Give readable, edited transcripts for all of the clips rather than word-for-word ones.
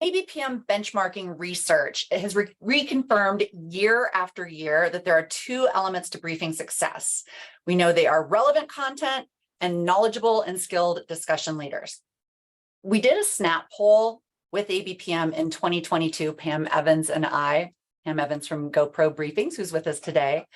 ABPM benchmarking research has reconfirmed year after year that there are two elements to briefing success. We know they are relevant content and knowledgeable and skilled discussion leaders. We did a snap poll with ABPM in 2022, Pam Evans and I, Pam Evans from GoPro Briefings, who's with us today.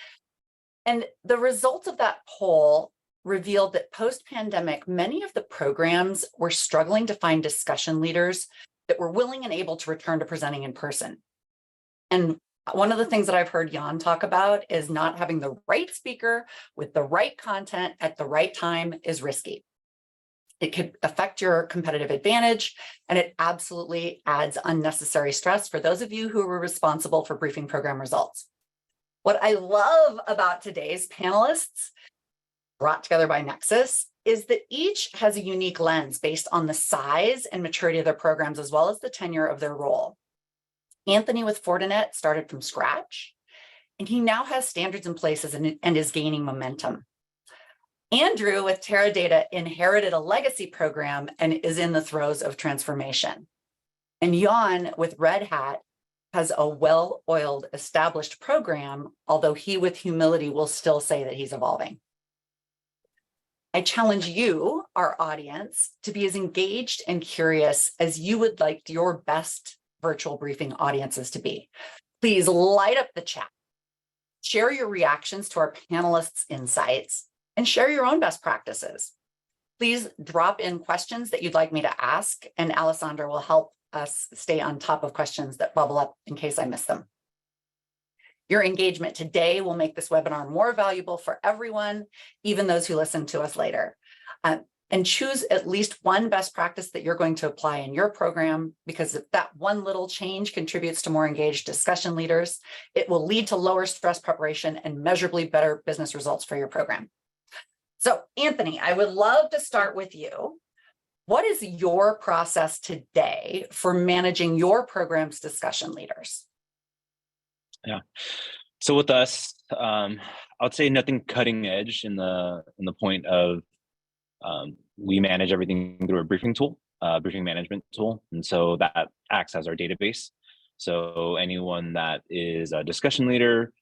And the results of that poll revealed that post-pandemic, many of the programs were struggling to find discussion leaders that were willing and able to return to presenting in person. And one of the things that I've heard Jan talk about is not having the right speaker with the right content at the right time is risky. It could affect your competitive advantage, and it absolutely adds unnecessary stress for those of you who were responsible for briefing program results. What I love about today's panelists, brought together by Nexus, is that each has a unique lens based on the size and maturity of their programs, as well as the tenure of their role. Anthony with Fortinet started from scratch, and he now has standards in place and is gaining momentum. Andrew with Teradata inherited a legacy program and is in the throes of transformation. And Jan with Red Hat has a well-oiled, established program, although he with humility will still say that he's evolving. I challenge you, our audience, to be as engaged and curious as you would like your best virtual briefing audiences to be. Please light up the chat, share your reactions to our panelists' insights, and share your own best practices. Please drop in questions that you'd like me to ask, and Alessandra will help us stay on top of questions that bubble up in case I miss them. Your engagement today will make this webinar more valuable for everyone, even those who listen to us later. And choose at least one best practice that you're going to apply in your program, because if that one little change contributes to more engaged discussion leaders, it will lead to lower stress preparation and measurably better business results for your program. So, Anthony, I would love to start with you. What is your process today for managing your program's discussion leaders? Yeah. So with us, I would say nothing cutting edge in the point of we manage everything through a briefing tool, briefing management tool, and so that acts as our database. So anyone that is a discussion leader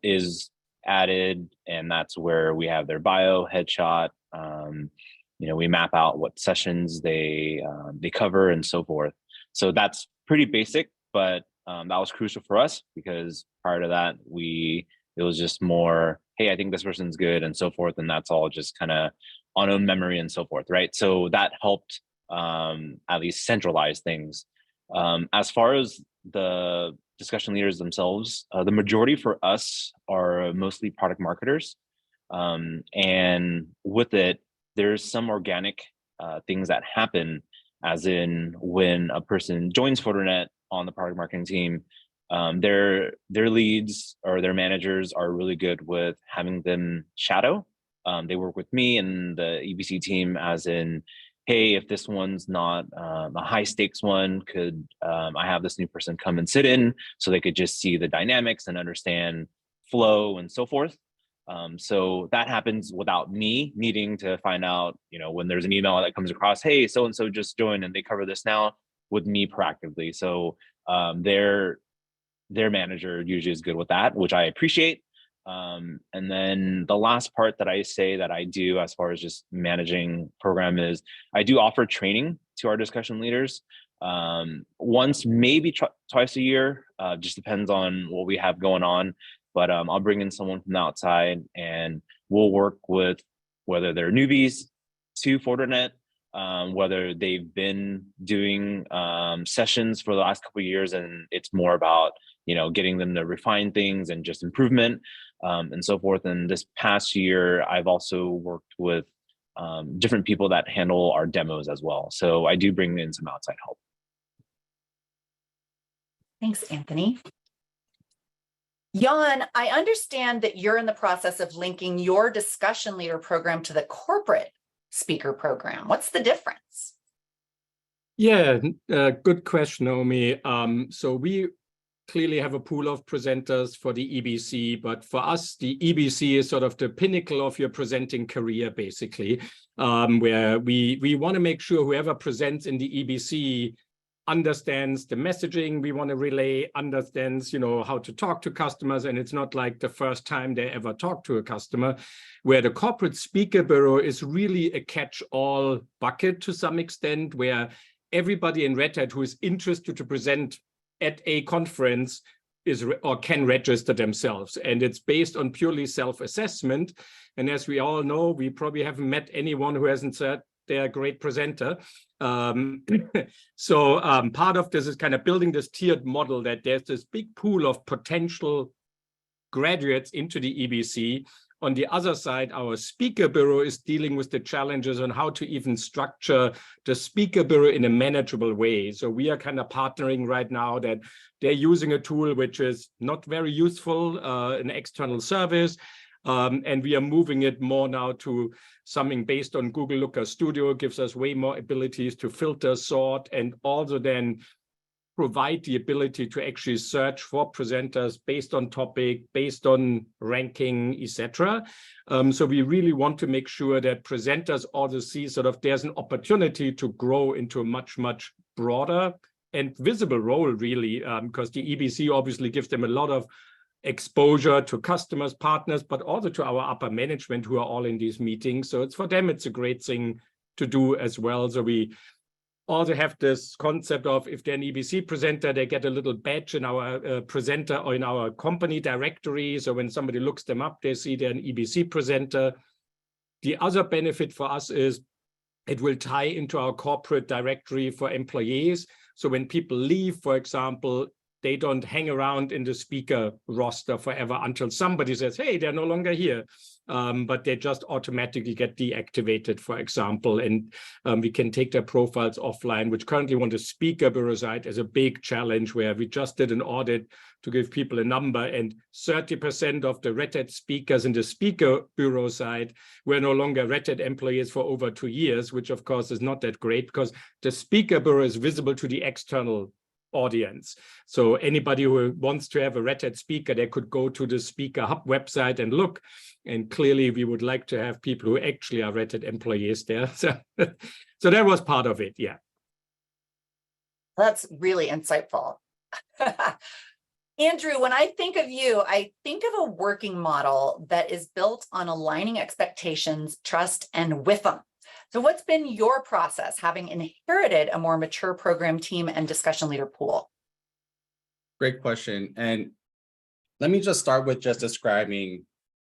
is added, and that's where we have their bio, headshot. We map out what sessions they cover and so forth. So that's pretty basic, but that was crucial for us because prior to that, it was just more, hey, I think this person's good and so forth. And that's all just kind of on own memory and so forth, right? So that helped at least centralize things. As far as the discussion leaders themselves, the majority for us are mostly product marketers. And with it, there's some organic things that happen, as in when a person joins Fortinet on the product marketing team, their leads or their managers are really good with having them shadow. They work with me and the EBC team, as in, hey, if this one's not a high stakes one, could I have this new person come and sit in so they could just see the dynamics and understand flow and so forth. So that happens without me needing to find out, when there's an email that comes across, hey, so-and-so just joined and they cover this now, with me proactively. So their manager usually is good with that, which I appreciate. And then the last part that I say that I do as far as just managing program is I do offer training to our discussion leaders once, maybe twice a year, just depends on what we have going on. But I'll bring in someone from the outside and we'll work with whether they're newbies to Fortinet, whether they've been doing sessions for the last couple of years and it's more about, getting them to refine things and just improvement and so forth. And this past year, I've also worked with different people that handle our demos as well. So I do bring in some outside help. Thanks, Anthony. Jan, I understand that you're in the process of linking your discussion leader program to the corporate speaker program. What's the difference? Yeah, good question, Naomi. So we clearly have a pool of presenters for the EBC, but for us, the EBC is sort of the pinnacle of your presenting career, basically, where we want to make sure whoever presents in the EBC understands the messaging we want to relay, understands, how to talk to customers, and it's not like the first time they ever talk to a customer, where the corporate speaker bureau is really a catch-all bucket to some extent, where everybody in Red Hat who is interested to present at a conference or can register themselves. And it's based on purely self-assessment. And as we all know, we probably haven't met anyone who hasn't said they're a great presenter. So part of this is kind of building this tiered model that there's this big pool of potential graduates into the EBC. On the other side, our speaker bureau is dealing with the challenges on how to even structure the speaker bureau in a manageable way. So we are kind of partnering right now that they're using a tool which is not very useful, an external service. And we are moving it more now to something based on Google Looker Studio, gives us way more abilities to filter, sort, and also then provide the ability to actually search for presenters based on topic, based on ranking, etc. So we really want to make sure that presenters also see sort of there's an opportunity to grow into a much, much broader and visible role, really, because the EBC obviously gives them a lot of exposure to customers, partners, but also to our upper management who are all in these meetings. So it's for them, it's a great thing to do as well. So we also have this concept of if they're an EBC presenter, they get a little badge in our presenter or in our company directory. So when somebody looks them up, they see they're an EBC presenter. The other benefit for us is it will tie into our corporate directory for employees. So when people leave, for example, they don't hang around in the speaker roster forever until somebody says, hey, they're no longer here. But they just automatically get deactivated, for example, and we can take their profiles offline, which currently on the speaker bureau side is a big challenge, where we just did an audit to give people a number, and 30% of the Red Hat speakers in the speaker bureau side were no longer Red Hat employees for over 2 years, which of course is not that great because the speaker bureau is visible to the external audience. So anybody who wants to have a Red Hat speaker, they could go to the Speaker Hub website and look. And clearly we would like to have people who actually are Red Hat employees there. So, so that was part of it, yeah. That's really insightful. Andrew, when I think of you, I think of a working model that is built on aligning expectations, trust, and with them. So what's been your process having inherited a more mature program team and discussion leader pool? Great question. And let me just start with just describing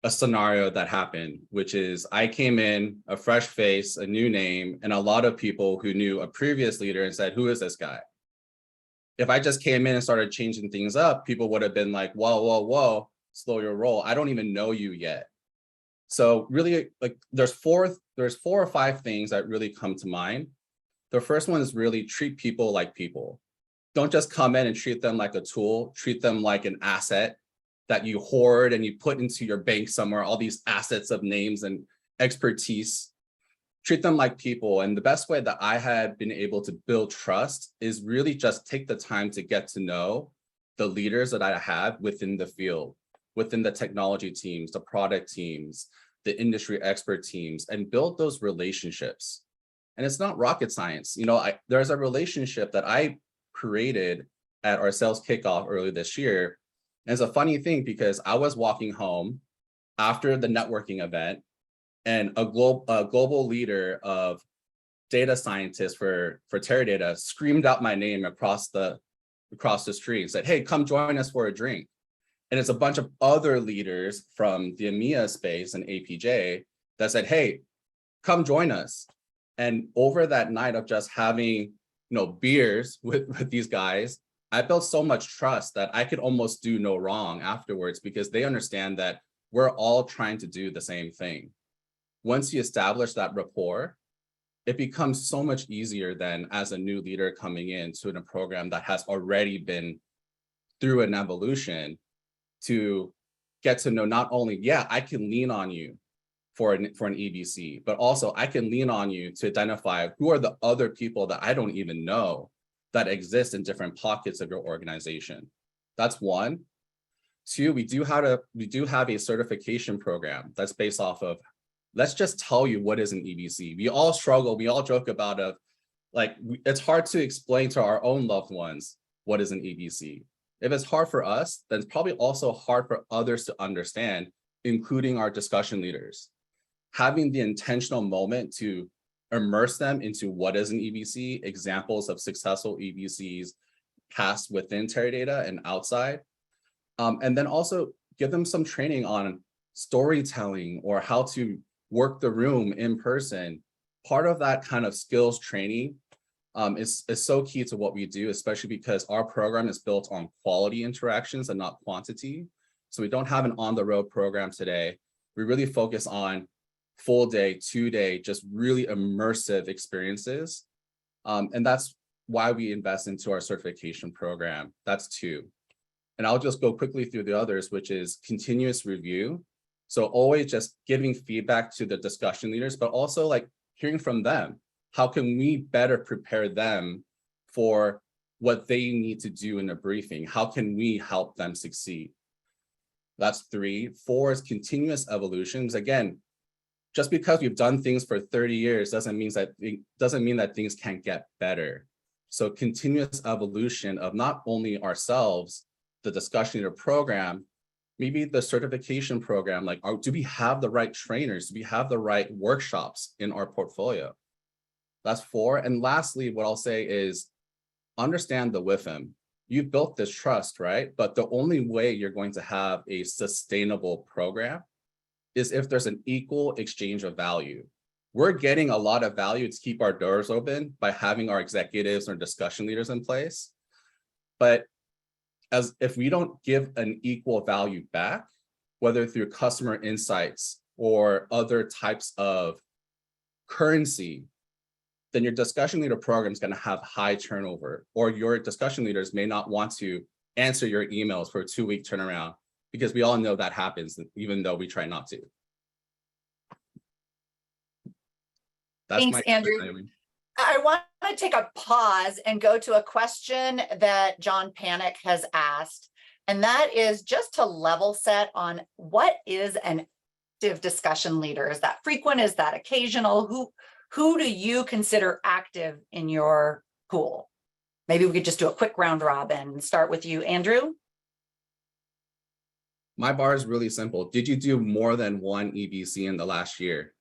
a scenario that happened, which is I came in, a fresh face, a new name, and a lot of people who knew a previous leader and said, who is this guy? If I just came in and started changing things up, people would have been like, whoa, whoa, whoa, slow your roll. I don't even know you yet. So really, like there's four or five things that really come to mind. The first one is really treat people like people. Don't just come in and treat them like a tool, treat them like an asset that you hoard and you put into your bank somewhere, all these assets of names and expertise. Treat them like people. And the best way that I had been able to build trust is really just take the time to get to know the leaders that I have within the field, within the technology teams, the product teams, the industry expert teams, and build those relationships. And it's not rocket science. You know, there's a relationship that I created at our sales kickoff early this year. And it's a funny thing because I was walking home after the networking event, and a global leader of data scientists for Teradata screamed out my name across the street and said, hey, come join us for a drink. And it's a bunch of other leaders from the EMEA space and APJ that said, hey, come join us. And over that night of just having beers with these guys, I built so much trust that I could almost do no wrong afterwards because they understand that we're all trying to do the same thing. Once you establish that rapport, it becomes so much easier than as a new leader coming into a program that has already been through an evolution to get to know not only, yeah, I can lean on you for an EBC, but also I can lean on you to identify who are the other people that I don't even know that exist in different pockets of your organization. That's one. Two, we do have a certification program that's based off of, let's just tell you what is an EBC. We all struggle, we all joke about it. like it's hard to explain to our own loved ones what is an EBC. If it's hard for us, then it's probably also hard for others to understand, including our discussion leaders. Having the intentional moment to immerse them into what is an EBC, examples of successful EBCs passed within Teradata and outside, and then also give them some training on storytelling or how to work the room in person. Part of that kind of skills training is so key to what we do, especially because our program is built on quality interactions and not quantity. So we don't have an on-the-road program today. We really focus on full day, 2-day, just really immersive experiences. And that's why we invest into our certification program. That's 2. And I'll just go quickly through the others, which is continuous review. So always just giving feedback to the discussion leaders, but also like hearing from them. How can we better prepare them for what they need to do in a briefing? How can we help them succeed? That's 3. 4 is continuous evolutions. Again, just because we've done things for 30 years doesn't mean that things can't get better. So continuous evolution of not only ourselves, the discussion leader program, maybe the certification program, like do we have the right trainers? Do we have the right workshops in our portfolio? That's 4. And lastly, what I'll say is understand the WIFM. You've built this trust, right? But the only way you're going to have a sustainable program is if there's an equal exchange of value. We're getting a lot of value to keep our doors open by having our executives or discussion leaders in place. But as if we don't give an equal value back, whether through customer insights or other types of currency, then your discussion leader program is going to have high turnover, or your discussion leaders may not want to answer your emails for a 2-week turnaround, because we all know that happens, even though we try not to. That's Thanks, Andrew. I want to take a pause and go to a question that John Panic has asked, and that is just to level set on what is an active discussion leader. Is that frequent? Is that occasional? Who do you consider active in your pool? Maybe we could just do a quick round robin and start with you, Andrew. My bar is really simple. Did you do more than one EBC in the last year?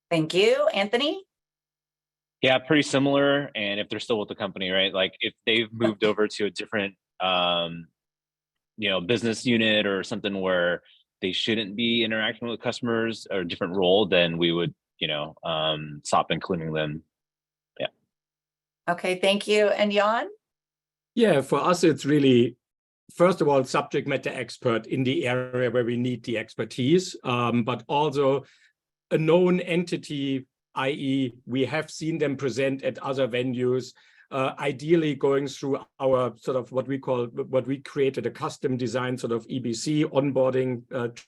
Thank you. Anthony? Yeah, pretty similar. And if they're still with the company, right? Like if they've moved over to a different, business unit or something where they shouldn't be interacting with customers or a different role, then we would, stop including them. Yeah. Okay, thank you. And Jan? Yeah, for us, it's really, first of all, subject matter expert in the area where we need the expertise, but also a known entity, i.e. we have seen them present at other venues, ideally going through our sort of what we created a custom design sort of EBC, onboarding,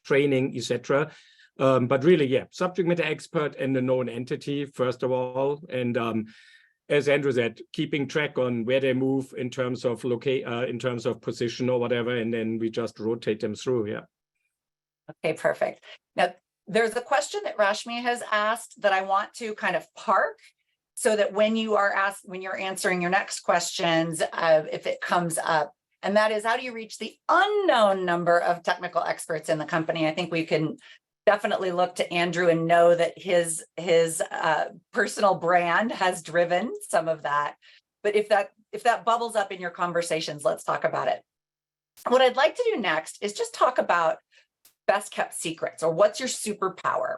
training, etc. But really, yeah, subject matter expert and a known entity, first of all. And as Andrew said, keeping track on where they move in terms of in terms of position or whatever, and then we just rotate them through. Yeah. Okay, perfect. Now, there's a question that Rashmi has asked that I want to kind of park so that when you're answering your next questions, if it comes up, and that is, how do you reach the unknown number of technical experts in the company? I think we can definitely look to Andrew and know that his personal brand has driven some of that. But if that bubbles up in your conversations, let's talk about it. What I'd like to do next is just talk about best kept secrets, or what's your superpower?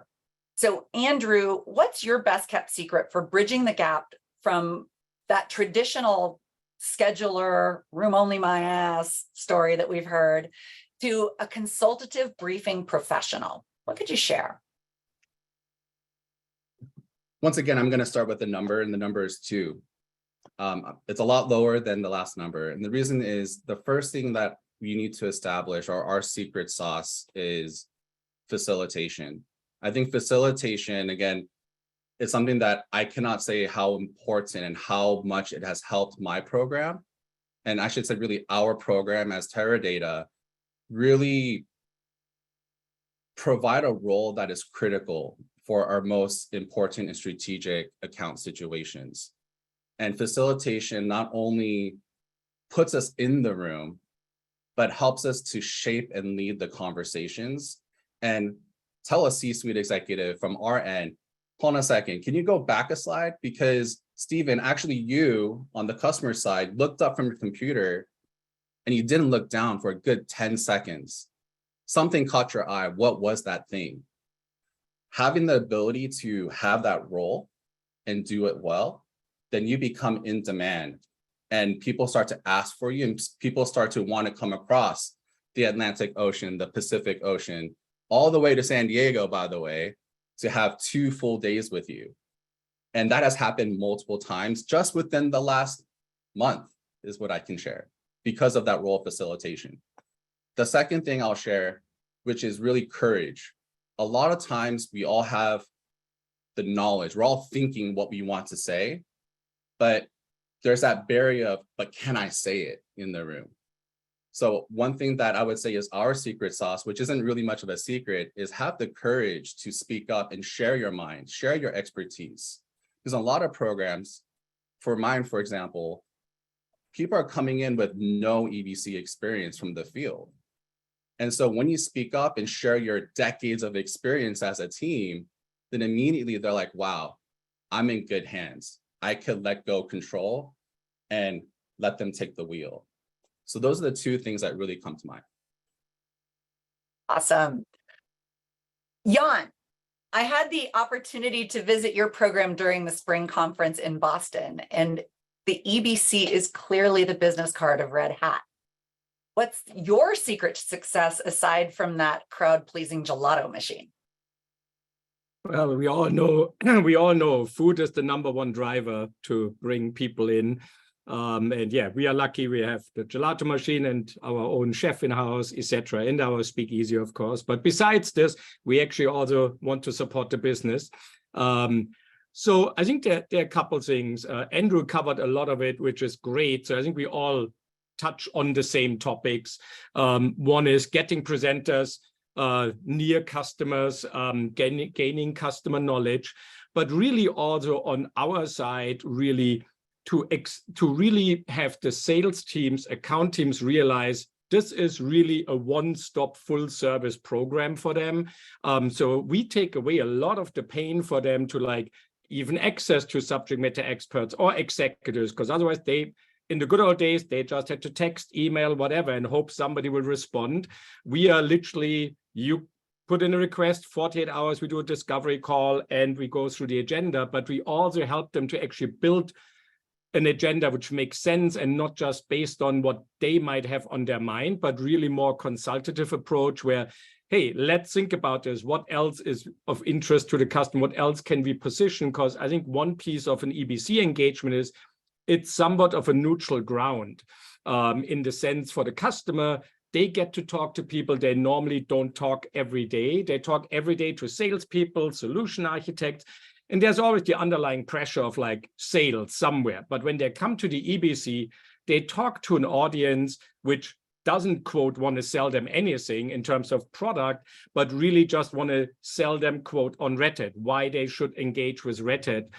So Andrew, what's your best kept secret for bridging the gap from that traditional scheduler, room only my ass story that we've heard to a consultative briefing professional? What could you share? Once again, I'm going to start with the number, and the number is 2. It's a lot lower than the last number. And the reason is the first thing that we need to establish, or our secret sauce, is facilitation. I think facilitation, again, is something that I cannot say how important and how much it has helped my program. And I should say really our program as Teradata really provide a role that is critical for our most important and strategic account situations. And facilitation not only puts us in the room, but helps us to shape and lead the conversations and tell a C-suite executive from our end, hold on a second, can you go back a slide? Because Stephen, actually you on the customer side looked up from your computer and you didn't look down for a good 10 seconds. Something caught your eye. What was that thing? Having the ability to have that role and do it well, then you become in demand and people start to ask for you and people start to want to come across the Atlantic Ocean, the Pacific Ocean, all the way to San Diego, by the way, to have 2 full days with you. And that has happened multiple times just within the last month is what I can share because of that role facilitation. The second thing I'll share, which is really courage. A lot of times we all have the knowledge, we're all thinking what we want to say, but there's that barrier of, but can I say it in the room? So one thing that I would say is our secret sauce, which isn't really much of a secret, is have the courage to speak up and share your mind, share your expertise. Because a lot of programs, for mine, for example, people are coming in with no EBC experience from the field. And so when you speak up and share your decades of experience as a team, then immediately they're like, wow, I'm in good hands. I could let go control and let them take the wheel. So those are the 2 things that really come to mind. Awesome. Jan, I had the opportunity to visit your program during the spring conference in Boston, and the EBC is clearly the business card of Red Hat. What's your secret to success aside from that crowd-pleasing gelato machine? Well, we all know food is the #1 driver to bring people in. And yeah, we are lucky we have the gelato machine and our own chef in-house, etc., and our speakeasy, of course. But besides this, we actually also want to support the business. So I think there are a couple things. Andrew covered a lot of it, which is great. So I think we all touch on the same topics. One is getting presenters near customers, gaining customer knowledge, but really also on our side, really to really have the sales teams, account teams realize this is really a one-stop full service program for them. So we take away a lot of the pain for them to like even access to subject matter experts or executives, because otherwise in the good old days, they just had to text, email, whatever, and hope somebody will respond. We are literally, you put in a request, 48 hours, we do a discovery call, and we go through the agenda, but we also help them to actually build an agenda which makes sense and not just based on what they might have on their mind, but really more consultative approach where, hey, let's think about this. What else is of interest to the customer? What else can we position? Because I think one piece of an EBC engagement is it's somewhat of a neutral ground in the sense for the customer, they get to talk to people they normally don't talk every day. They talk every day to salespeople, solution architects, and there's always the underlying pressure of like sales somewhere. But when they come to the EBC, they talk to an audience which doesn't, quote, want to sell them anything in terms of product, but really just want to sell them, quote, on Red Hat, why they should engage with Red Hat.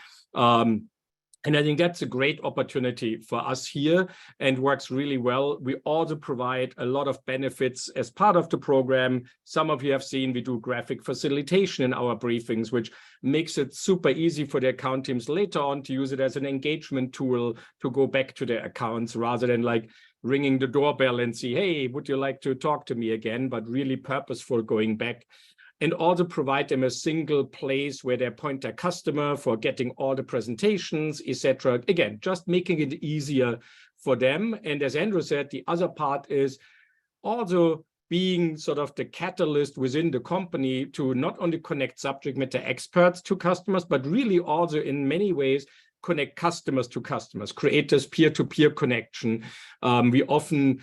And I think that's a great opportunity for us here and works really well. We also provide a lot of benefits as part of the program. Some of you have seen we do graphic facilitation in our briefings, which makes it super easy for the account teams later on to use it as an engagement tool to go back to their accounts rather than like ringing the doorbell and see, hey, would you like to talk to me again? But really purposeful going back. And also provide them a single place where they point their customer for getting all the presentations, etc. Again, just making it easier for them. And as Andrew said, the other part is also being sort of the catalyst within the company to not only connect subject matter experts to customers, but really also in many ways connect customers to customers, create this peer-to-peer connection. We often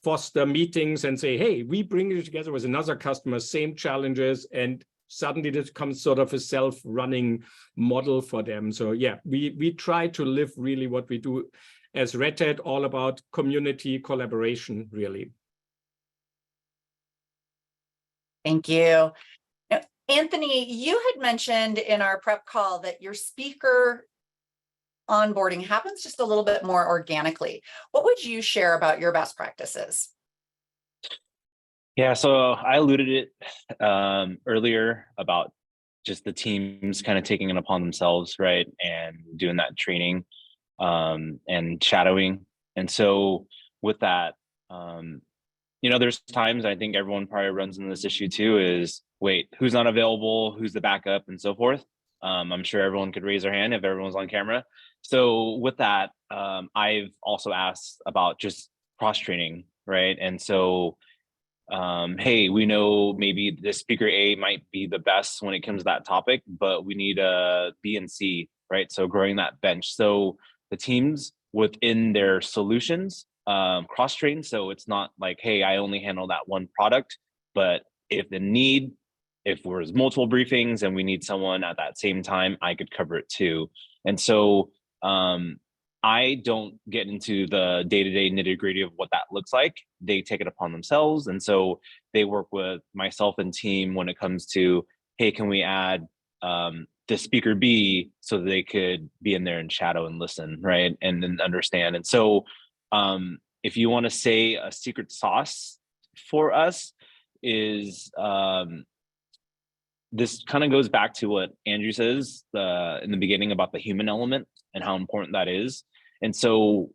foster meetings and say, hey, we bring you together with another customer, same challenges, and suddenly this becomes sort of a self-running model for them. So yeah, we try to live really what we do as Red Hat, all about community collaboration, really. Thank you. Now, Anthony, you had mentioned in our prep call that your speaker onboarding happens just a little bit more organically. What would you share about your best practices? Yeah, so I alluded it earlier about just the teams kind of taking it upon themselves, right, and doing that training and shadowing. And so with that, there's times I think everyone probably runs into this issue too, is wait, who's not available, who's the backup, and so forth. I'm sure everyone could raise their hand if everyone's on camera. So with that, I've also asked about just cross training, right? And so hey, we know maybe the speaker A might be the best when it comes to that topic, but we need a B and C, right? So growing that bench. So the teams within their solutions cross train. So it's not like, hey, I only handle that one product, but if there's multiple briefings and we need someone at that same time, I could cover it too. And so I don't get into the day-to-day nitty-gritty of what that looks like. They take it upon themselves. And so they work with myself and team when it comes to, hey, can we add the speaker B so that they could be in there and shadow and listen, right? And then understand. And so if you want to say a secret sauce for us is this kind of goes back to what Andrew says in the beginning about the human element and how important that is. And so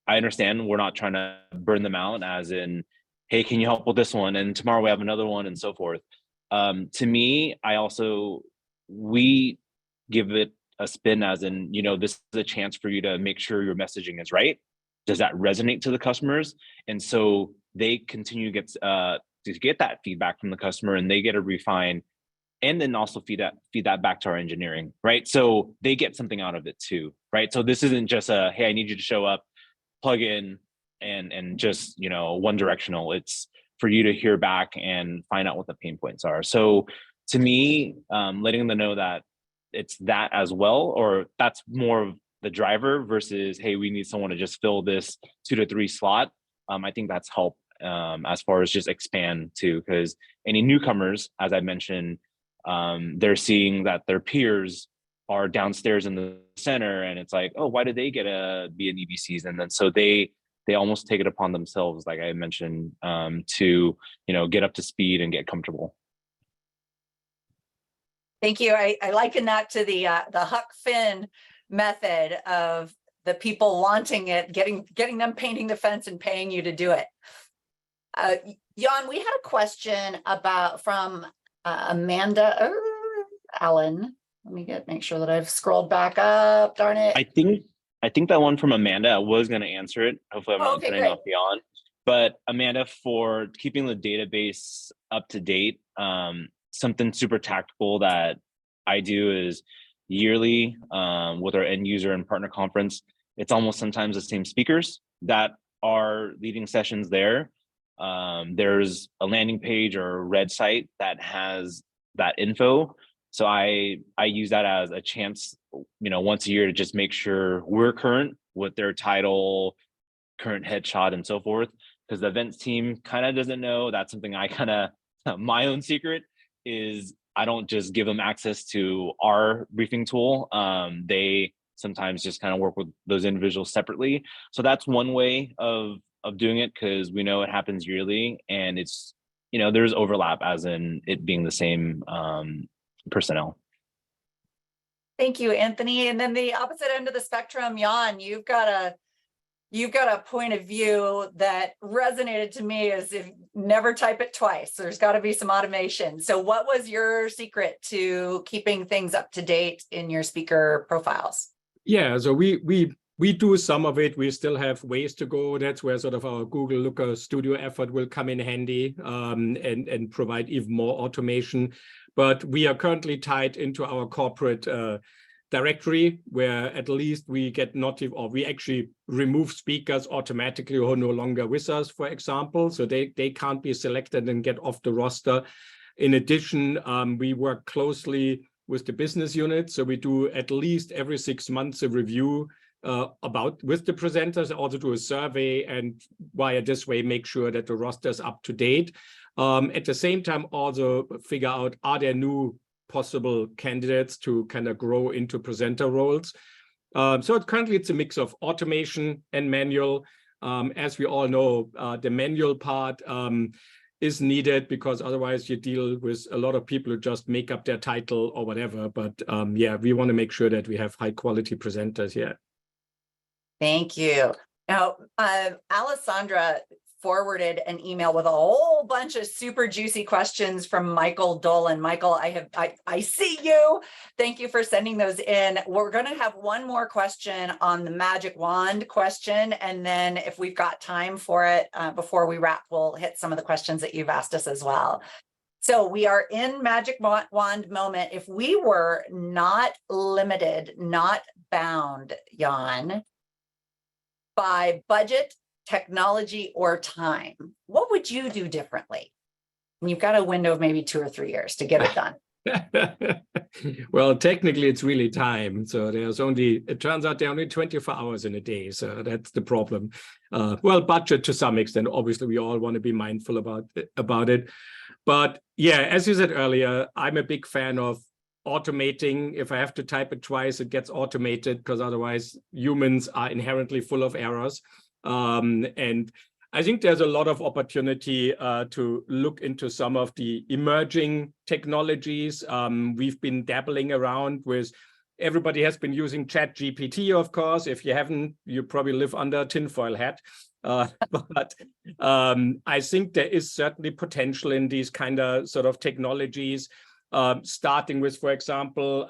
I understand we're not trying to burn them out as in, hey, can you help with this one? And tomorrow we have another one and so forth. To me, we give it a spin as in, this is a chance for you to make sure your messaging is right. Does that resonate to the customers? And so they continue to get that feedback from the customer and they get to refine and then also feed that back to our engineering, right? So they get something out of it too, right? So this isn't just hey, I need you to show up, plug in, and just one directional. It's for you to hear back and find out what the pain points are. So to me, letting them know that it's that as well, or that's more of the driver versus, hey, we need someone to just fill this 2 to 3 slot. I think that's help as far as just expand too, because any newcomers, as I mentioned, they're seeing that their peers are downstairs in the center and it's like, oh, why did they get to be in EBCs? And then so they almost take it upon themselves, like I mentioned, to get up to speed and get comfortable. Thank you. I liken that to the Huck Finn method of the people wanting it, getting them painting the fence and paying you to do it. Jan, we had a question from Amanda Allen. Let me make sure that I've scrolled back up. Darn it. I think that one from Amanda, I was going to answer it. Hopefully I'm not cutting off beyond. But Amanda, for keeping the database up to date, something super tactical that I do is yearly with our end user and partner conference. It's almost sometimes the same speakers that are leading sessions there. There's a landing page or a red site that has that info. So I use that as a chance, once a year to just make sure we're current with their title, current headshot, and so forth. Because the events team kind of doesn't know. That's something I kind of, my own secret is I don't just give them access to our briefing tool. They sometimes just kind of work with those individuals separately. So that's one way of doing it, because we know it happens yearly and it's, there's overlap as in it being the same personnel. Thank you, Anthony. And then the opposite end of the spectrum, Jan, you've got a point of view that resonated to me as if never type it twice. There's got to be some automation. So what was your secret to keeping things up to date in your speaker profiles? Yeah, so we do some of it. We still have ways to go. That's where sort of our Google Looker Studio effort will come in handy and provide even more automation. But we are currently tied into our corporate directory, where at least we get we actually remove speakers automatically who are no longer with us, for example. So they can't be selected and get off the roster. In addition, we work closely with the business unit. So we do at least every 6 months a review with the presenters, also do a survey, and via this way make sure that the roster is up to date. At the same time, also figure out, are there new possible candidates to kind of grow into presenter roles? So currently it's a mix of automation and manual. As we all know, the manual part is needed because otherwise you deal with a lot of people who just make up their title or whatever. But yeah, we want to make sure that we have high quality presenters here. Thank you. Now, Alessandra forwarded an email with a whole bunch of super juicy questions from Michael Dolan. Michael, I see you. Thank you for sending those in. We're going to have one more question on the magic wand question. And then if we've got time for it, before we wrap, we'll hit some of the questions that you've asked us as well. So we are in magic wand moment. If we were not limited, not bound, Jan, by budget, technology, or time, what would you do differently? And you've got a window of maybe 2 or 3 years to get it done. Well, technically it's really time. So it turns out there are only 24 hours in a day. So that's the problem. Well, budget to some extent, obviously we all want to be mindful about it. But yeah, as you said earlier, I'm a big fan of automating. If I have to type it twice, it gets automated because otherwise humans are inherently full of errors. And I think there's a lot of opportunity to look into some of the emerging technologies. We've been dabbling around with, everybody has been using ChatGPT, of course. If you haven't, you probably live under a tinfoil hat. But I think there is certainly potential in these kind of sort of technologies, starting with, for example,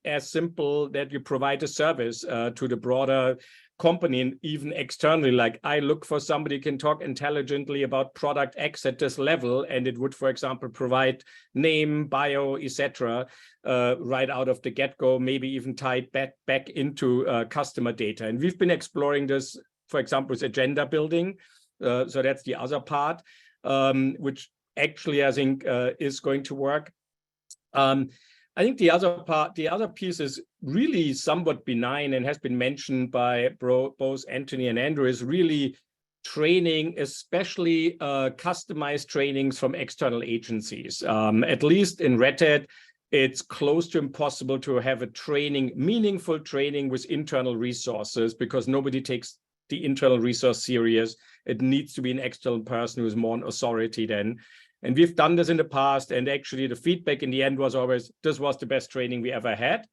as simple that you provide a service to the broader company and even externally. Like I look for somebody who can talk intelligently about product X at this level, and it would, for example, provide name, bio, etc. Right out of the get-go, maybe even tied back into customer data. And we've been exploring this, for example, with agenda building. So that's the other part, which actually I think is going to work. I think the other piece is really somewhat benign and has been mentioned by both Anthony and Andrew, is really training, especially customized trainings from external agencies. At least in Red Hat, it's close to impossible to have a meaningful training with internal resources because nobody takes the internal resource serious. It needs to be an external person who's more an authority then. And we've done this in the past, and actually the feedback in the end was always, this was the best training we ever had.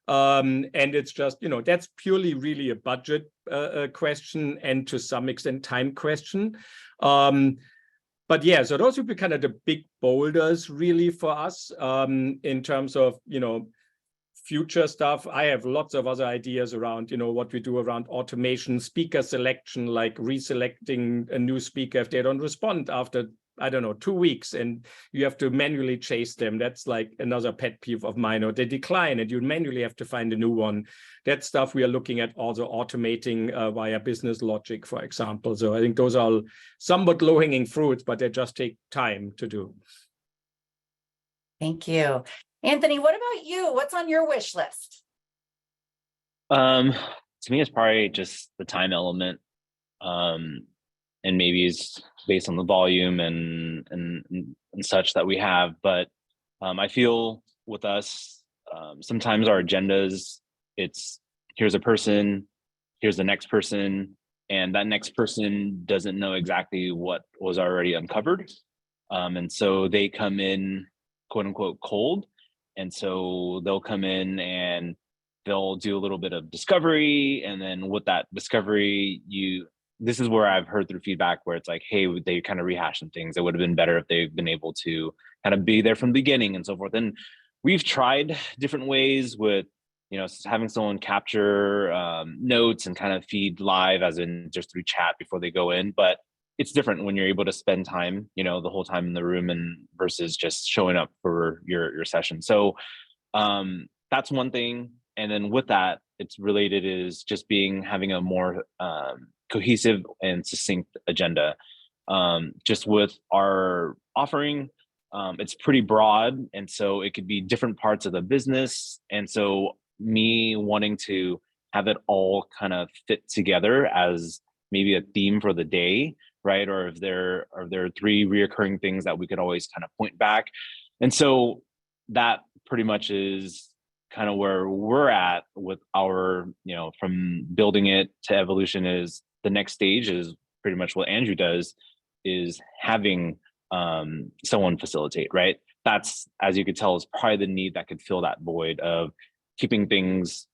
And it's just, that's purely really a budget question and to some extent time question. But yeah, so those would be kind of the big boulders really for us in terms of, future stuff. I have lots of other ideas around, what we do around automation, speaker selection, like reselecting a new speaker if they don't respond after, 2 weeks, and you have to manually chase them. That's like another pet peeve of mine. Or they decline and you manually have to find a new one. That stuff we are looking at also automating via business logic, for example. So I think those are somewhat low-hanging fruits, but they just take time to do. Thank you. Anthony, what about you? What's on your wish list? To me, it's probably just the time element. And maybe it's based on the volume and such that we have. But I feel with us, sometimes our agendas, it's here's a person, here's the next person, and that next person doesn't know exactly what was already uncovered. And so they come in, quote unquote, cold. And so they'll come in and they'll do a little bit of discovery. And then with that discovery, this is where I've heard through feedback where it's like, hey, they kind of rehash some things. It would have been better if they've been able to kind of be there from the beginning and so forth. And we've tried different ways with, having someone capture notes and kind of feed live as in just through chat before they go in. But it's different when you're able to spend time, the whole time in the room and versus just showing up for your session. So that's one thing. And then with that, it's related is just having a more cohesive and succinct agenda. Just with our offering, it's pretty broad. And so it could be different parts of the business. And so me wanting to have it all kind of fit together as maybe a theme for the day, right? Or if there are 3 reoccurring things that we could always kind of point back. And so that pretty much is kind of where we're at with our, from building it to evolution, is the next stage is pretty much what Andrew does, is having someone facilitate, right? That's, as you could tell, is probably the need that could fill that void of keeping things,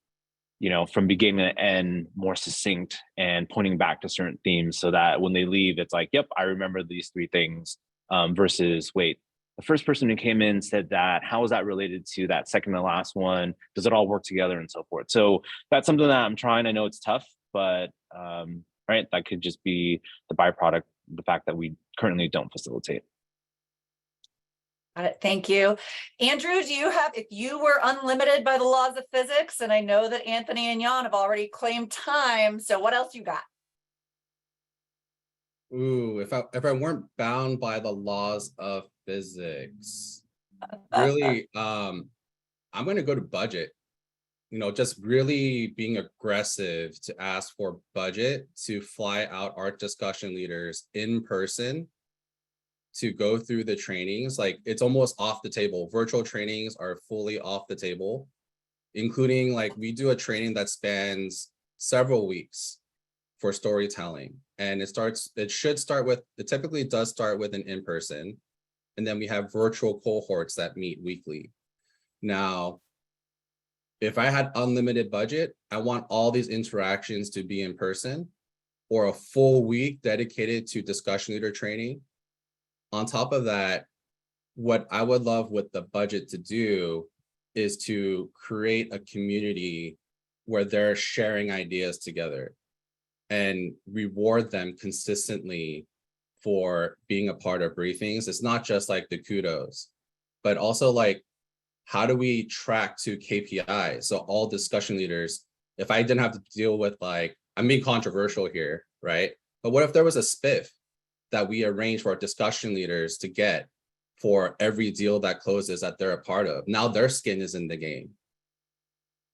from beginning to end more succinct and pointing back to certain themes, so that when they leave, it's like, yep, I remember these 3 things, versus, wait, the first person who came in said that, how is that related to that second to last one? Does it all work together, and so forth? So that's something that I'm trying. I know it's tough, but right, that could just be the byproduct, the fact that we currently don't facilitate. Got it. Thank you. Andrew, do you have, if you were unlimited by the laws of physics, and I know that Anthony and Jan have already claimed time, so what else you got? Ooh, if I weren't bound by the laws of physics, really, I'm going to go to budget. Just really being aggressive to ask for budget to fly out art discussion leaders in person to go through the trainings. Like, it's almost off the table. Virtual trainings are fully off the table, including, like, we do a training that spans several weeks for storytelling. And it typically does start with an in-person, and then we have virtual cohorts that meet weekly. Now, if I had unlimited budget, I want all these interactions to be in person, or a full week dedicated to discussion leader training. On top of that, what I would love with the budget to do is to create a community where they're sharing ideas together and reward them consistently for being a part of briefings. It's not just like the kudos, but also, like, how do we track to KPIs? So all discussion leaders, if I didn't have to deal with, like, I'm being controversial here, right? But what if there was a spiff that we arrange for our discussion leaders to get for every deal that closes that they're a part of? Now their skin is in the game.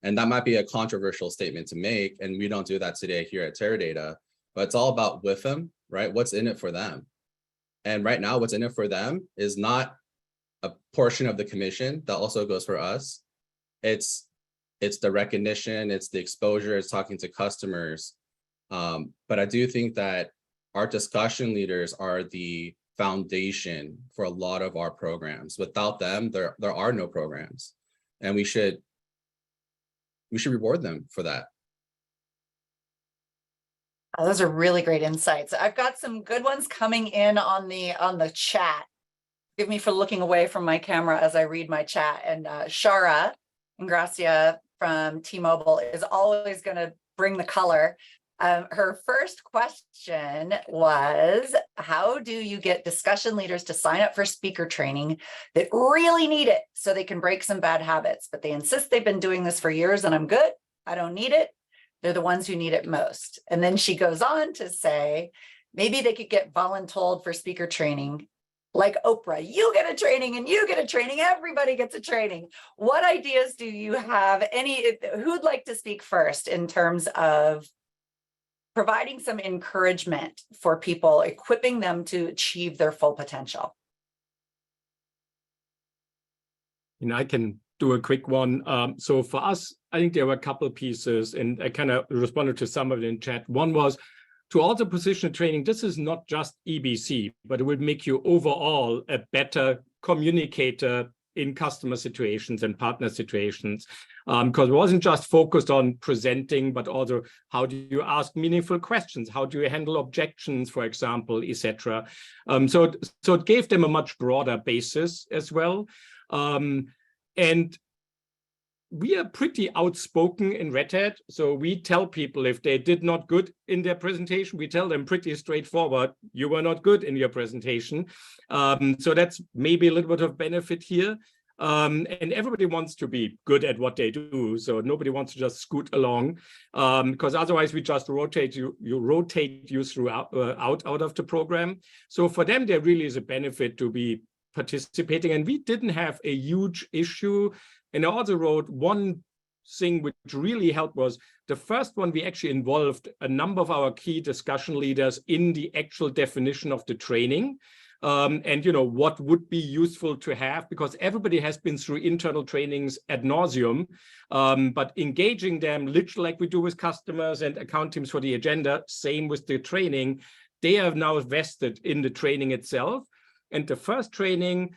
And that might be a controversial statement to make, and we don't do that today here at Teradata, but it's all about with them, right? What's in it for them? And right now, what's in it for them is not a portion of the commission. That also goes for us. It's the recognition, it's the exposure, it's talking to customers. But I do think that our discussion leaders are the foundation for a lot of our programs. Without them, there are no programs, and we should reward them for that. Oh, those are really great insights. I've got some good ones coming in on the chat. Forgive me for looking away from my camera as I read my chat. And Shara Ingracia from T-Mobile is always going to bring the color. Her first question was, how do you get discussion leaders to sign up for speaker training that really need it so they can break some bad habits, but they insist they've been doing this for years and I'm good, I don't need it. They're the ones who need it most. And then she goes on to say, maybe they could get voluntold for speaker training like Oprah. You get a training and you get a training. Everybody gets a training. What ideas do you have? Who'd like to speak first in terms of providing some encouragement for people, equipping them to achieve their full potential? I can do a quick one. So for us, I think there were a couple of pieces, and I kind of responded to some of it in chat. One was to alter position training. This is not just EBC, but it will make you overall a better communicator in customer situations and partner situations, because it wasn't just focused on presenting, but also how do you ask meaningful questions? How do you handle objections, for example, etc. So it gave them a much broader basis as well. And we are pretty outspoken in Red Hat. So we tell people if they did not good in their presentation, we tell them pretty straightforward, you were not good in your presentation. So that's maybe a little bit of benefit here. And everybody wants to be good at what they do. So nobody wants to just scoot along, because otherwise we just rotate you throughout out of the program. So for them, there really is a benefit to be participating. And we didn't have a huge issue. And I also wrote one thing which really helped was the first one, we actually involved a number of our key discussion leaders in the actual definition of the training. and what would be useful to have, because everybody has been through internal trainings ad nauseum, but engaging them literally like we do with customers and account teams for the agenda, same with the training. They are now vested in the training itself. And the first training,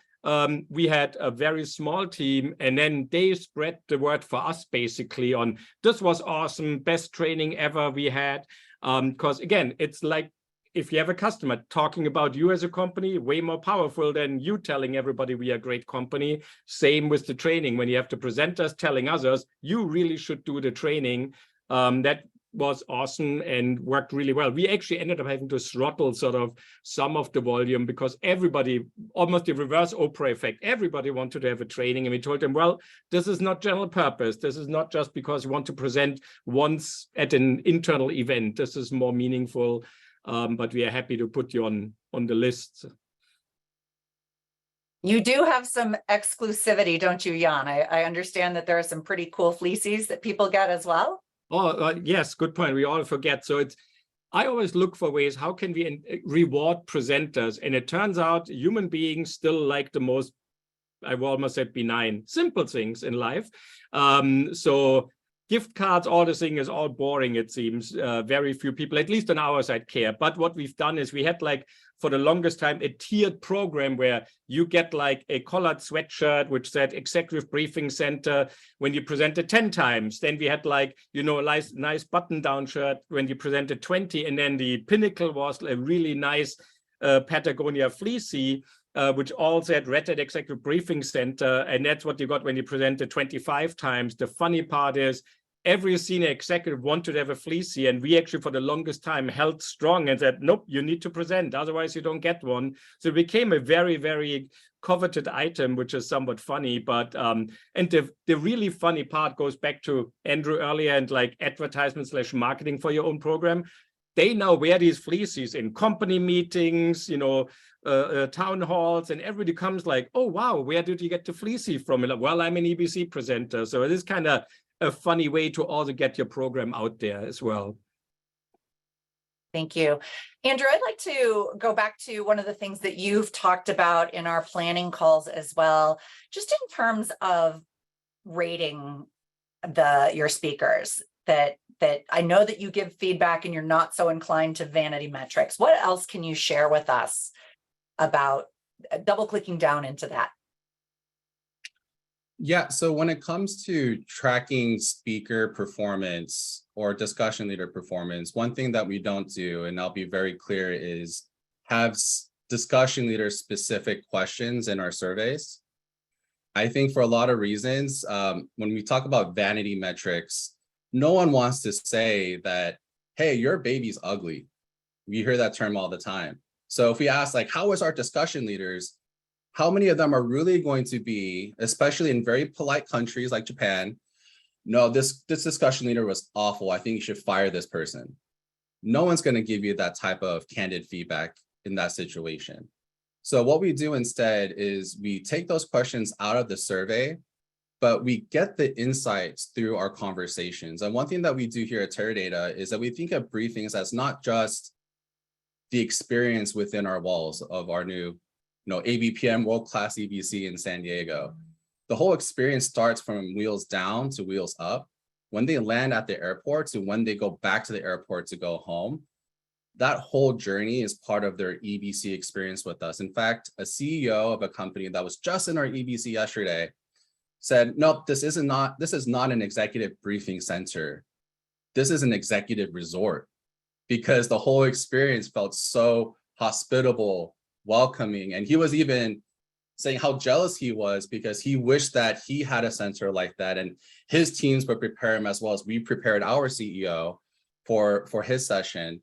we had a very small team, and then they spread the word for us basically on this was awesome, best training ever we had. Because again, it's like if you have a customer talking about you as a company, way more powerful than you telling everybody we are a great company. Same with the training. When you have the presenters telling others, you really should do the training. That was awesome and worked really well. We actually ended up having to throttle sort of some of the volume because everybody, almost the reverse Oprah effect, everybody wanted to have a training. And we told them, well, this is not general purpose. This is not just because you want to present once at an internal event. This is more meaningful, but we are happy to put you on the list. You do have some exclusivity, don't you, Jan? I understand that there are some pretty cool fleecies that people get as well. Oh, yes, good point. We all forget. So I always look for ways, how can we reward presenters? And it turns out human beings still like the most, I will almost say benign, simple things in life. So gift cards, all the thing is all boring, it seems. Very few people, at least on our side, care. But what we've done is we had for the longest time, a tiered program where you get a collared sweatshirt, which said Executive Briefing Center when you presented 10 times. Then we had a nice button-down shirt when you presented 20. And then the pinnacle was a really nice Patagonia fleecy, which all said Red Hat Executive Briefing Center. And that's what you got when you presented 25 times. The funny part is, every senior executive wanted to have a fleecy, and we actually for the longest time held strong and said, nope, you need to present, otherwise you don't get one. So it became a very, very coveted item, which is somewhat funny. But and the really funny part goes back to Andrew earlier and advertisement/marketing for your own program. They now wear these fleecies in company meetings, town halls, and everybody comes oh, wow, where did you get the fleecy from? Well, I'm an EBC presenter. So it is kind of a funny way to also get your program out there as well. Thank you. Andrew, I'd like to go back to one of the things that you've talked about in our planning calls as well, just in terms of rating your speakers, that I know that you give feedback and you're not so inclined to vanity metrics. What else can you share with us about double-clicking down into that? Yeah, so when it comes to tracking speaker performance or discussion leader performance, one thing that we don't do, and I'll be very clear, is have discussion leader specific questions in our surveys. I think for a lot of reasons, when we talk about vanity metrics, no one wants to say that, hey, your baby's ugly. We hear that term all the time. So if we ask how is our discussion leaders, how many of them are really going to be, especially in very polite countries like Japan, no, this discussion leader was awful, I think you should fire this person. No one's going to give you that type of candid feedback in that situation. So what we do instead is we take those questions out of the survey, but we get the insights through our conversations. And one thing that we do here at Teradata is that we think of briefings as not just the experience within our walls of our new ABPM world-class EBC in San Diego. The whole experience starts from wheels down to wheels up. When they land at the airport to when they go back to the airport to go home, that whole journey is part of their EBC experience with us. In fact, a CEO of a company that was just in our EBC yesterday said, nope, this is not an executive briefing center. This is an executive resort, because the whole experience felt so hospitable, welcoming. And he was even saying how jealous he was because he wished that he had a center like that, and his teams would prepare him as well as we prepared our CEO for his session.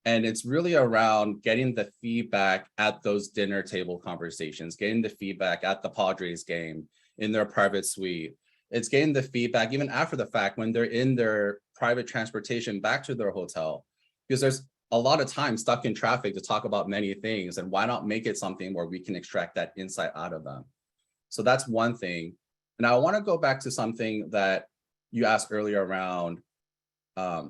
And it's really around getting the feedback at those dinner table conversations, getting the feedback at the Padres game in their private suite. It's getting the feedback even after the fact when they're in their private transportation back to their hotel, because there's a lot of time stuck in traffic to talk about many things, and why not make it something where we can extract that insight out of them? So that's one thing. And I want to go back to something that you asked earlier around how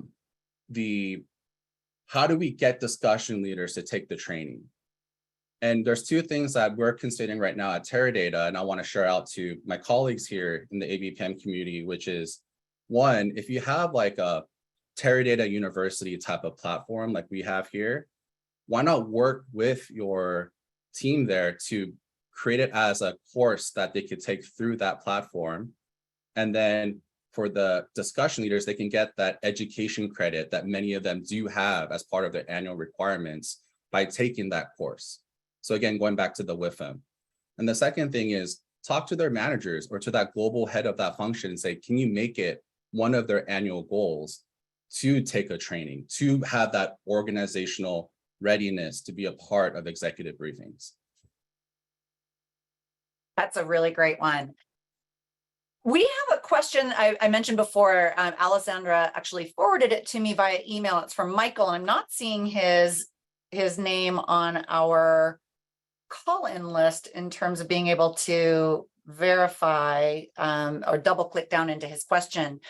do we get discussion leaders to take the training? And there's two things that we're considering right now at Teradata, and I want to share out to my colleagues here in the ABPM community, which is one, if you have like a Teradata University type of platform like we have here, why not work with your team there to create it as a course that they could take through that platform. And then for the discussion leaders, they can get that education credit that many of them do have as part of their annual requirements by taking that course. So again, going back to the WIFM. And the second thing is talk to their managers or to that global head of that function and say, can you make it one of their annual goals to take a training, to have that organizational readiness to be a part of executive briefings? That's a really great one. We have a question I mentioned before. Alessandra actually forwarded it to me via email. It's from Michael. I'm not seeing his name on our call-in list in terms of being able to verify or double click down into his question.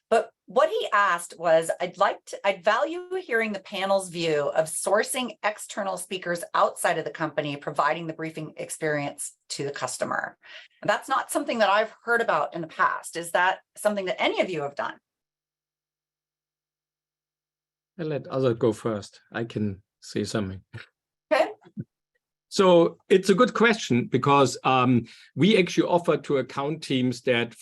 But what he asked was, I'd value hearing the panel's view of sourcing external speakers outside of the company, providing the briefing experience to the customer. And that's not something that I've heard about in the past. Is that something that any of you have done? I'll let others go first. I can say something. Okay. So it's a good question because we actually offer to account teams that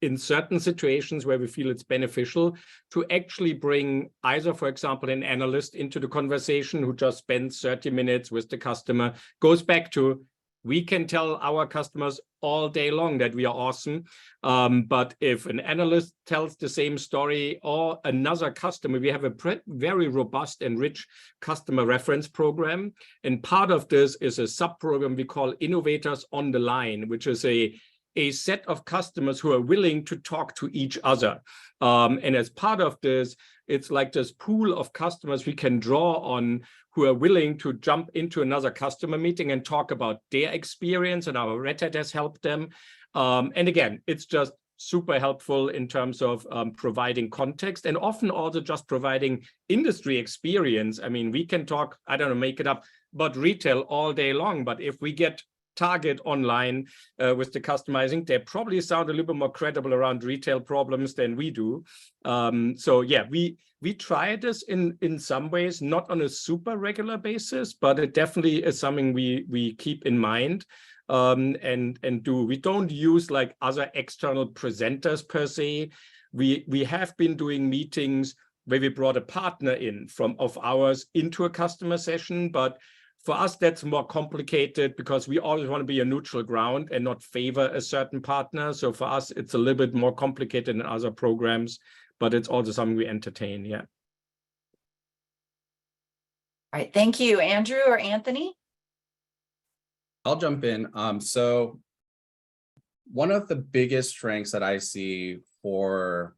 in certain situations where we feel it's beneficial to actually bring either, for example, an analyst into the conversation who just spends 30 minutes with the customer, goes back to, we can tell our customers all day long that we are awesome. But if an analyst tells the same story or another customer, we have a very robust and rich customer reference program. And part of this is a sub-program we call Innovators on the Line, which is a set of customers who are willing to talk to each other. And as part of this, it's like this pool of customers we can draw on who are willing to jump into another customer meeting and talk about their experience and how Red Hat has helped them. And again, it's just super helpful in terms of providing context and often also just providing industry experience. I mean, we can talk, I don't know, make it up, about retail all day long, but if we get Target online with the customizing, they probably sound a little bit more credible around retail problems than we do. So yeah, we try this in some ways, not on a super regular basis, but it definitely is something we keep in mind and do. We don't use like other external presenters per se. We have been doing meetings where we brought a partner in of ours into a customer session, but for us, that's more complicated because we always want to be a neutral ground and not favor a certain partner. So for us, it's a little bit more complicated than other programs, but it's also something we entertain, yeah. All right, thank you. Andrew or Anthony? I'll jump in. So one of the biggest strengths that I see for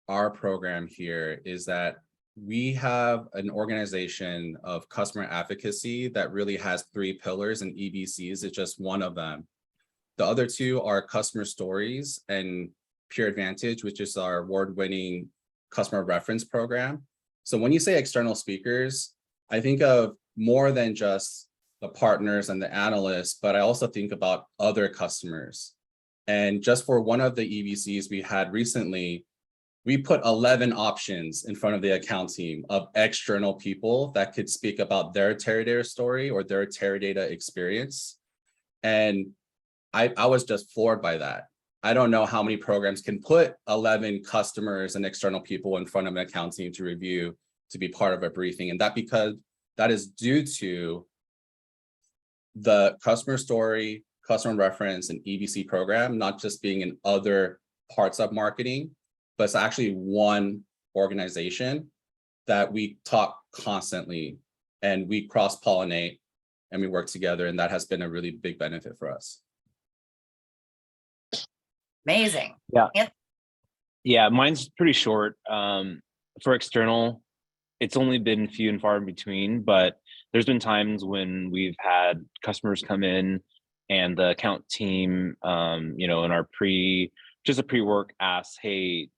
our program here is that we have an organization of customer advocacy that really has 3 pillars, and EBCs is just one of them. The other 2 are customer stories and Pure Advantage, which is our award-winning customer reference program. So when you say external speakers, I think of more than just the partners and the analysts, but I also think about other customers. And just for one of the EBCs we had recently, we put 11 options in front of the account team of external people that could speak about their Teradata story or their Teradata experience. And I was just floored by that. I don't know how many programs can put 11 customers and external people in front of an account team to review, to be part of a briefing. And that is due to the customer story, customer reference, and EBC program, not just being in other parts of marketing, but it's actually one organization that we talk constantly and we cross-pollinate and we work together. And that has been a really big benefit for us. Amazing. Yeah, mine's pretty short. For external, it's only been few and far in between, but there's been times when we've had customers come in and the account team, in our pre-work asks, hey,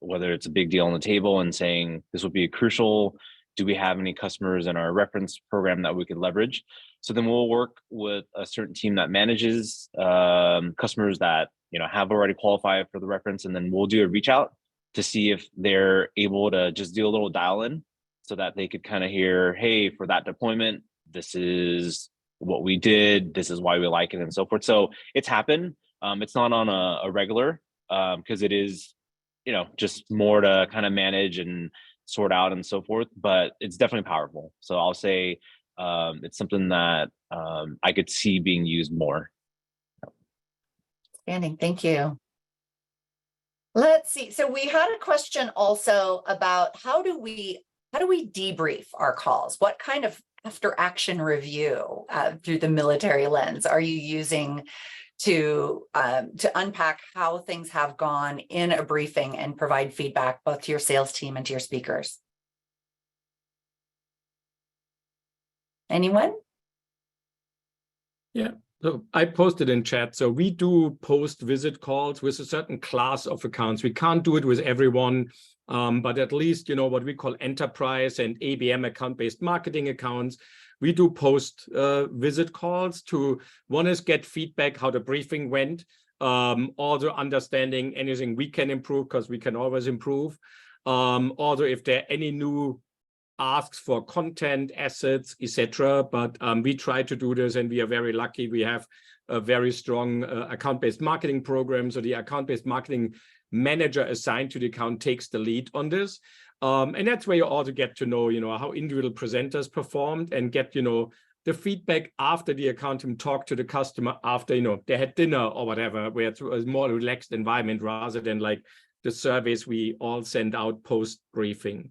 whether it's a big deal on the table and saying this would be a crucial do we have any customers in our reference program that we could leverage? So then we'll work with a certain team that manages customers that have already qualified for the reference, and then we'll do a reach out to see if they're able to just do a little dial in so that they could kind of hear, hey, for that deployment, this is what we did, this is why we like it, and so forth. So it's happened. It's not on a regular because it is, just more to kind of manage and sort out and so forth, but it's definitely powerful. So I'll say it's something that I could see being used more. Outstanding, thank you. Let's see. So we had a question also about how do we debrief our calls? What kind of after action review through the military lens are you using to unpack how things have gone in a briefing and provide feedback both to your sales team and to your speakers? Anyone? Yeah. So I posted in chat. So we do post-visit calls with a certain class of accounts. We can't do it with everyone, but at least, what we call enterprise and ABM account-based marketing accounts, we do post-visit calls to, one is get feedback how the briefing went, also understanding anything we can improve because we can always improve. Also, if there are any new asks for content, assets, etc. But we try to do this, and we are very lucky. We have a very strong account-based marketing program. So the account-based marketing manager assigned to the account takes the lead on this. And that's where you also get to know, how individual presenters performed and get, the feedback after the account team talked to the customer after, they had dinner or whatever, where it's a more relaxed environment rather than like the surveys we all send out post-briefing.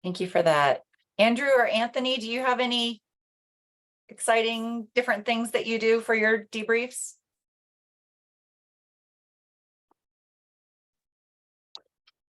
Thank you for that. Andrew or Anthony, do you have any exciting different things that you do for your debriefs?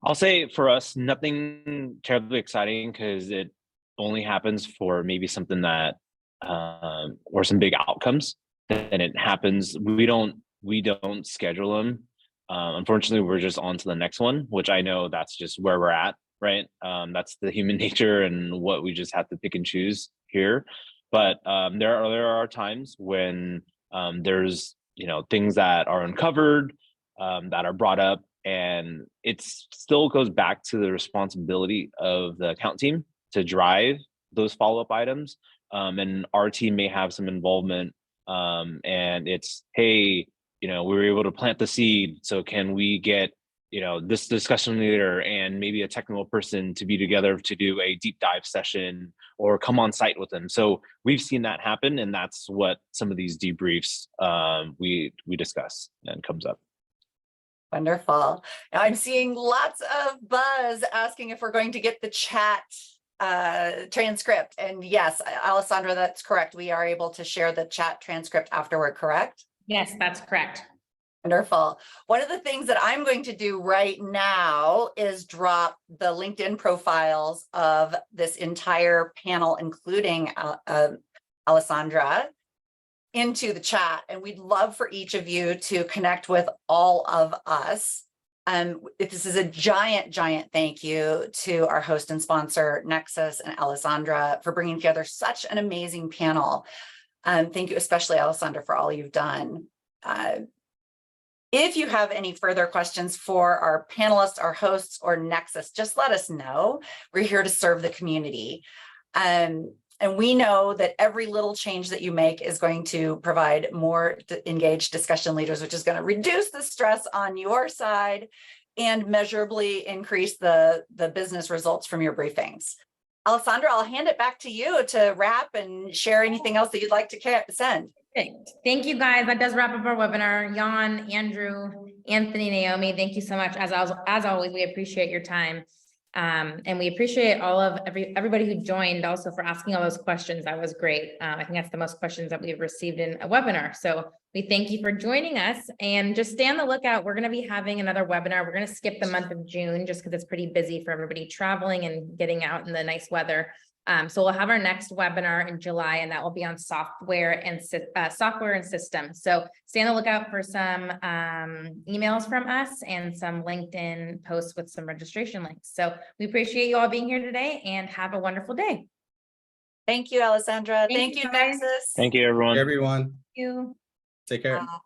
I'll say for us, nothing terribly exciting because it only happens for maybe something that or some big outcomes. Then it happens. We don't schedule them. Unfortunately, we're just on to the next one, which I know that's just where we're at, right? That's the human nature and what we just have to pick and choose here. But there are times when there's things that are uncovered, that are brought up, and it still goes back to the responsibility of the account team to drive those follow-up items. And our team may have some involvement, and it's, hey, we were able to plant the seed. So can we get, this discussion leader and maybe a technical person to be together to do a deep dive session or come on site with them. So we've seen that happen. And that's what some of these debriefs we discuss and comes up. Wonderful. Now I'm seeing lots of buzz asking if we're going to get the chat transcript. And yes, Alessandra, that's correct. We are able to share the chat transcript afterward, correct? Yes, that's correct. Wonderful. One of the things that I'm going to do right now is drop the LinkedIn profiles of this entire panel, including Alessandra, into the chat. And we'd love for each of you to connect with all of us. This is a giant thank you to our host and sponsor, Nexus and Alessandra, for bringing together such an amazing panel. Thank you, especially Alessandra, for all you've done. If you have any further questions for our panelists, our hosts, or Nexus, just let us know. We're here to serve the community. And we know that every little change that you make is going to provide more engaged discussion leaders, which is going to reduce the stress on your side and measurably increase the business results from your briefings. Alessandra, I'll hand it back to you to wrap and share anything else that you'd like to send. Great. Thank you, guys. That does wrap up our webinar. Jan, Andrew, Anthony, Naomi, thank you so much. As always, we appreciate your time. And we appreciate all of everybody who joined also for asking all those questions. That was great. I think that's the most questions that we've received in a webinar. So we thank you for joining us, and just stay on the lookout. We're going to be having another webinar. We're going to skip the month of June just because it's pretty busy for everybody traveling and getting out in the nice weather. So we'll have our next webinar in July, and that will be on software and systems. So stay on the lookout for some emails from us and some LinkedIn posts with some registration links. So we appreciate you all being here today, and have a wonderful day. Thank you, Alessandra. Thank Thank you, you, guys. Nexus. Thank you, everyone. Everyone, Thank you. take care. Wow.